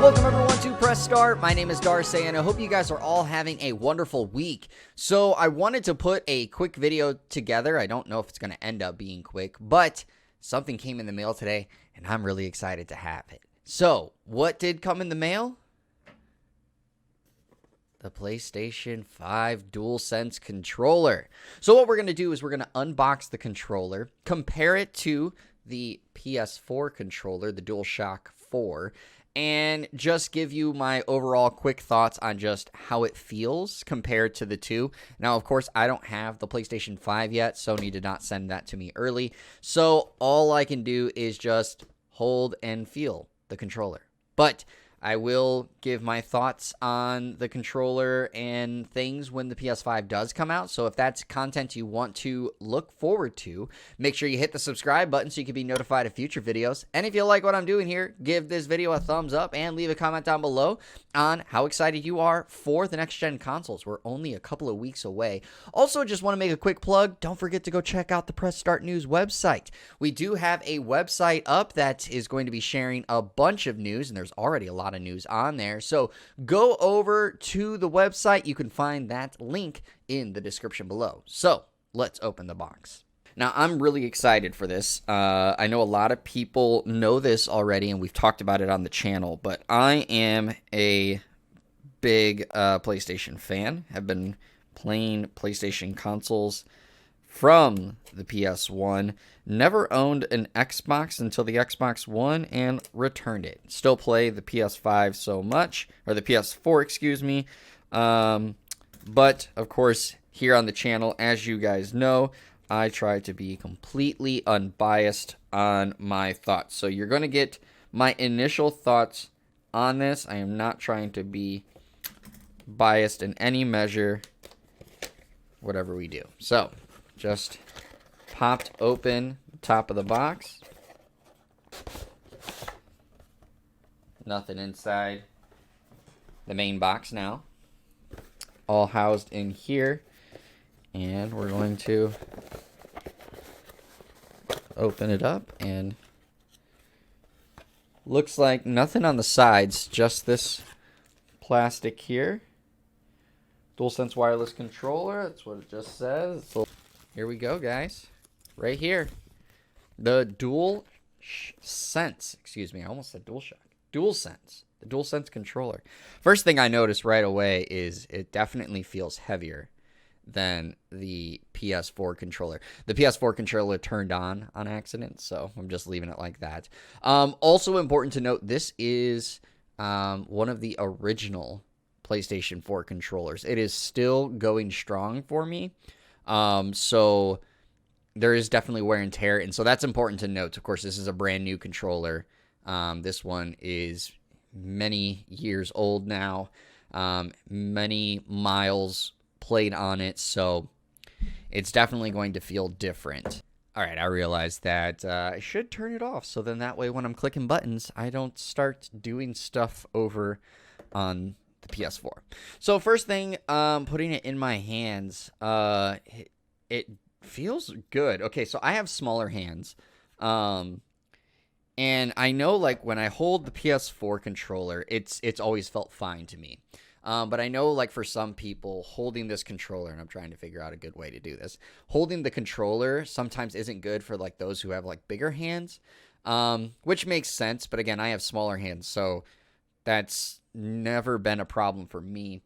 Welcome everyone to Press Start. My name is Darcy and I hope you guys are all having a wonderful week. So I wanted to put a quick video together. I don't know if it's going to end up being quick, but something came in the mail today and I'm really excited to have it. So what did come in the mail? The PlayStation 5 DualSense controller. So what we're going to do is we're going to unbox the controller, compare it to the PS4 controller, the DualShock 4, and just give you my overall quick thoughts on just how it feels compared to the two. Now, of course, I don't have the PlayStation 5 yet. Sony did not send that to me early. So all I can do is just hold and feel the controller. But I will give my thoughts on the controller and things when the PS5 does come out. So if that's content you want to look forward to, make sure you hit the subscribe button so you can be notified of future videos. And if you like what I'm doing here, give this video a thumbs up and leave a comment down below on how excited you are for the next-gen consoles. We're only a couple of weeks away. Also, just want to make a quick plug. Don't forget to go check out the Press Start News website. We do have a website up that is going to be sharing a bunch of news, and there's already a lot of news on there. So go over to the website. You can find that link in the description below. So let's open the box. Now, I'm really excited for this. I know a lot of people know this already, and we've talked about it on the channel, but I am a big PlayStation fan. I've been playing PlayStation consoles from the PS1. Never owned an Xbox until the Xbox One and returned it. Still play the PS5 so much, or the PS4, excuse me. But, of course, here on the channel, as you guys know, I try to be completely unbiased on my thoughts. So you're going to get my initial thoughts on this. I am not trying to be biased in any measure, whatever we do. So, just popped open the top of the box. Nothing inside the main box now. All housed in here. And we're going to open it up, and looks like nothing on the sides, just this plastic here. DualSense wireless controller, that's what it just says. So here we go, guys. Right here. The DualSense, excuse me, I almost said DualShock. DualSense, the DualSense controller. First thing I noticed right away is it definitely feels heavier than the PS4 controller. The PS4 controller turned on accident, so I'm just leaving it like that. Also important to note, this is one of the original PlayStation 4 controllers. It is still going strong for me. So there is definitely wear and tear, and so that's important to note. Of course, this is a brand new controller. This one is many years old now, many miles played on it, so it's definitely going to feel different. All right, I realized that I should turn it off, so then that way when I'm clicking buttons, I don't start doing stuff over on the PS4. So first thing, putting it in my hands, it feels good. Okay, so I have smaller hands, and I know, like, when I hold the PS4 controller, it's always felt fine to me. But I know, like, for some people, holding this controller, and I'm trying to figure out a good way to do this, holding the controller sometimes isn't good for, like, those who have, like, bigger hands, which makes sense. But again, I have smaller hands, so that's never been a problem for me.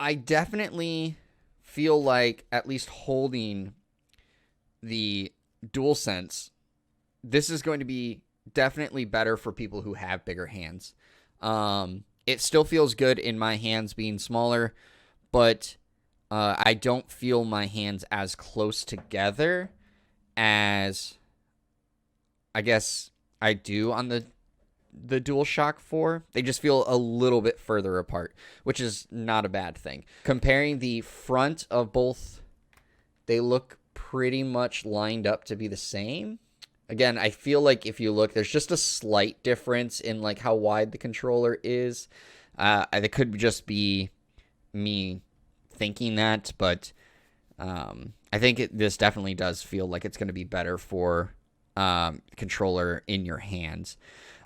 I definitely feel like, at least holding the DualSense, this is going to be definitely better for people who have bigger hands. It still feels good in my hands being smaller, but I don't feel my hands as close together as I guess I do on the DualShock 4. They just feel a little bit further apart, which is not a bad thing. Comparing the front of both, they look pretty much lined up to be the same. Again, I feel like if you look, there's just a slight difference in, like, how wide the controller is. It could just be me thinking that, but I think this definitely does feel like it's going to be better for controller in your hands.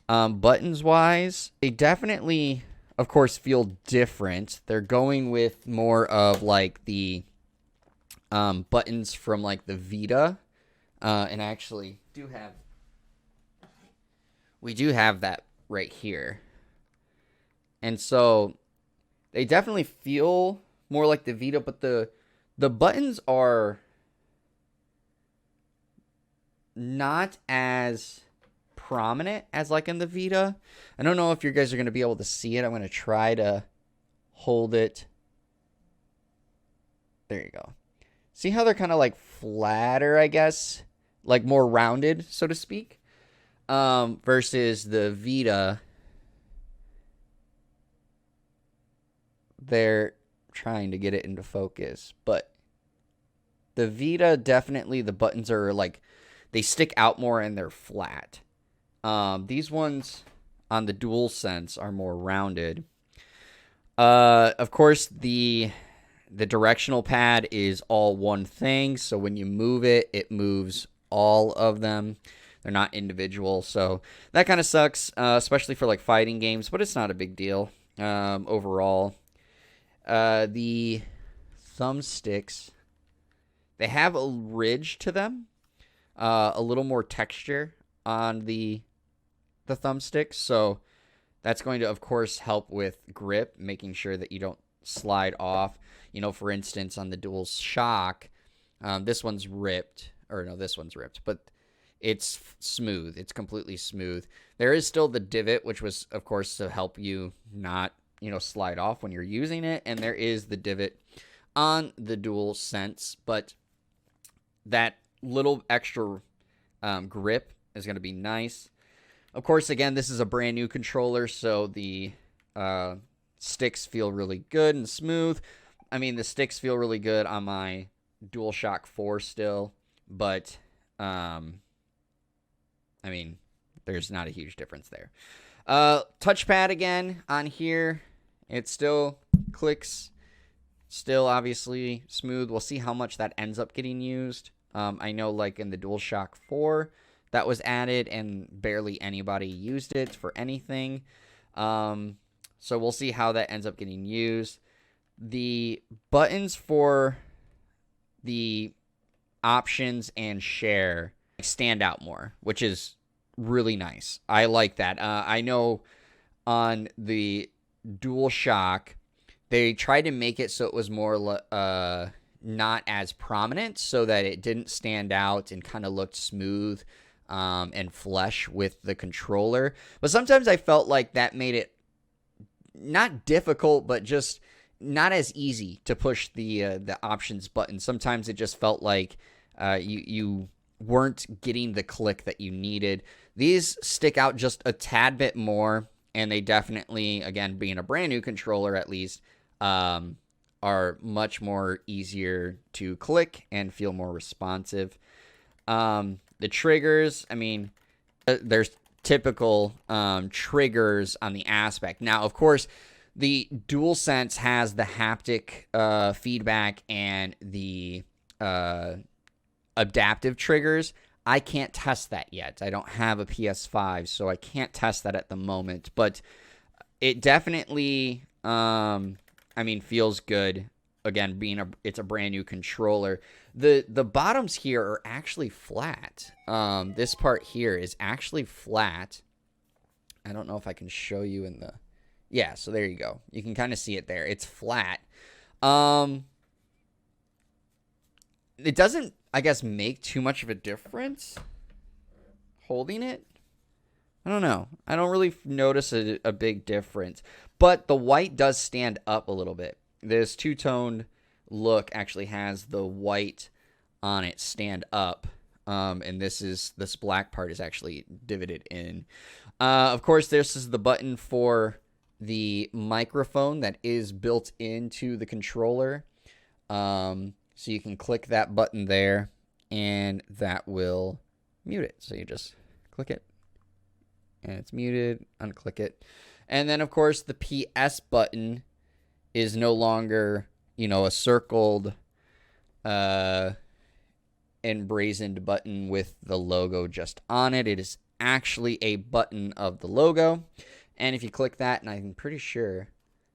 Buttons wise, they definitely, of course, feel different. They're going with more of like the buttons from like the Vita, and I actually we do have that right here, and so they definitely feel more like the Vita, but the buttons are not as prominent as like in the Vita. I don't know if you guys are going to be able to see it. I'm going to try to hold it. There you go. See how they're kind of like flatter, I guess, like more rounded, so to speak, versus the Vita. They're trying to get it into focus, but the Vita, definitely the buttons are like, they stick out more and they're flat. These ones on the DualSense are more rounded. Of course, the directional pad is all one thing, so when you move it, it moves all of them. They're not individual, so that kind of sucks, especially for like fighting games, but it's not a big deal overall. The thumbsticks, they have a ridge to them, a little more texture on the thumbsticks, so that's going to, of course, help with grip, making sure that you don't slide off. You know, for instance, on the DualShock, this one's ripped, or no, this one's ripped, but it's smooth. It's completely smooth. There is still the divot, which was, of course, to help you not, slide off when you're using it, and there is the divot on the DualSense, but that little extra grip is going to be nice. Of course, again, this is a brand new controller, so the sticks feel really good and smooth. I mean, the sticks feel really good on my DualShock 4 still, but, I mean, there's not a huge difference there. Touchpad again on here. It still clicks, still obviously smooth. We'll see how much that ends up getting used. I know like in the DualShock 4, that was added and barely anybody used it for anything. So we'll see how that ends up getting used. The buttons for the options and share stand out more, which is really nice. I like that. I know on the DualShock, they tried to make it so it was more not as prominent, so that it didn't stand out and kind of looked smooth and flush with the controller. But sometimes I felt like that made it not difficult, but just not as easy to push the options button. Sometimes it just felt like you weren't getting the click that you needed. These stick out just a tad bit more, and they definitely, again, being a brand new controller at least, are much more easier to click and feel more responsive. The triggers, I mean, there's typical triggers on the aspect. Now, of course, the DualSense has the haptic feedback and the adaptive triggers. I can't test that yet. I don't have a PS5, so I can't test that at the moment. But it definitely, feels good. Again, it's a brand new controller. The bottoms here are actually flat. This part here is actually flat. I don't know if I can show you in the... Yeah, so there you go. You can kind of see it there. It's flat. It doesn't, I guess, make too much of a difference holding it. I don't know. I don't really notice a big difference. But the white does stand up a little bit. This two-toned look actually has the white on it stand up. And this black part is actually divoted in. Of course, this is the button for the microphone that is built into the controller. So you can click that button there, and that will mute it. So you just click it, and it's muted. Unclick it. And then, of course, the PS button is no longer, a circled, emblazoned button with the logo just on it. It is actually a button of the logo. And if you click that, and I'm pretty sure,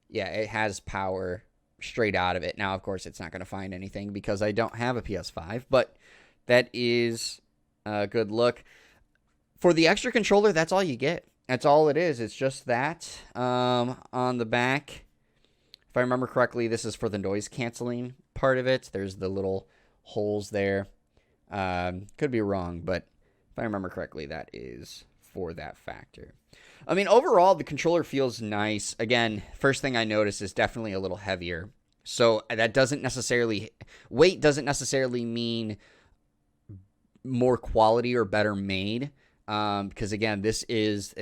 yeah, it has power straight out of it. Now, of course, it's not going to find anything because I don't have a PS5, but that is a good look. For the extra controller, that's all you get. That's all it is. It's just that. On the back, if I remember correctly, this is for the noise canceling part of it. There's the little holes there. Could be wrong, but if I remember correctly, that is for that factor. I mean, overall, the controller feels nice. Again, first thing I noticed is definitely a little heavier. So that doesn't necessarily, weight doesn't necessarily mean more quality or better made. Because again, this is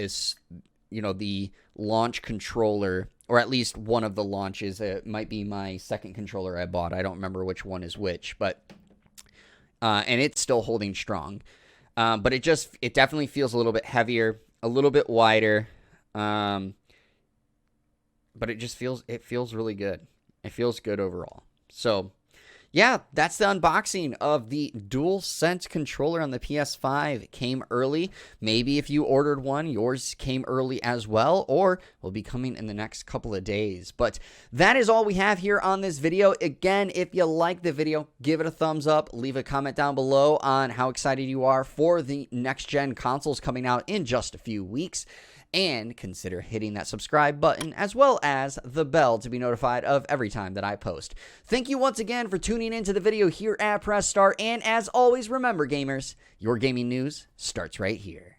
the launch controller, or at least one of the launches. It might be my second controller I bought. I don't remember which one is which, but and it's still holding strong. But it definitely feels a little bit heavier, a little bit wider. But it feels really good. It feels good overall. So, yeah, that's the unboxing of the DualSense controller on the PS5. It came early. Maybe if you ordered one, yours came early as well, or will be coming in the next couple of days. But that is all we have here on this video. Again, if you like the video, give it a thumbs up. Leave a comment down below on how excited you are for the next-gen consoles coming out in just a few weeks. And consider hitting that subscribe button as well as the bell to be notified of every time that I post. Thank you once again for tuning into the video here at Press Start. And as always, remember, gamers, your gaming news starts right here.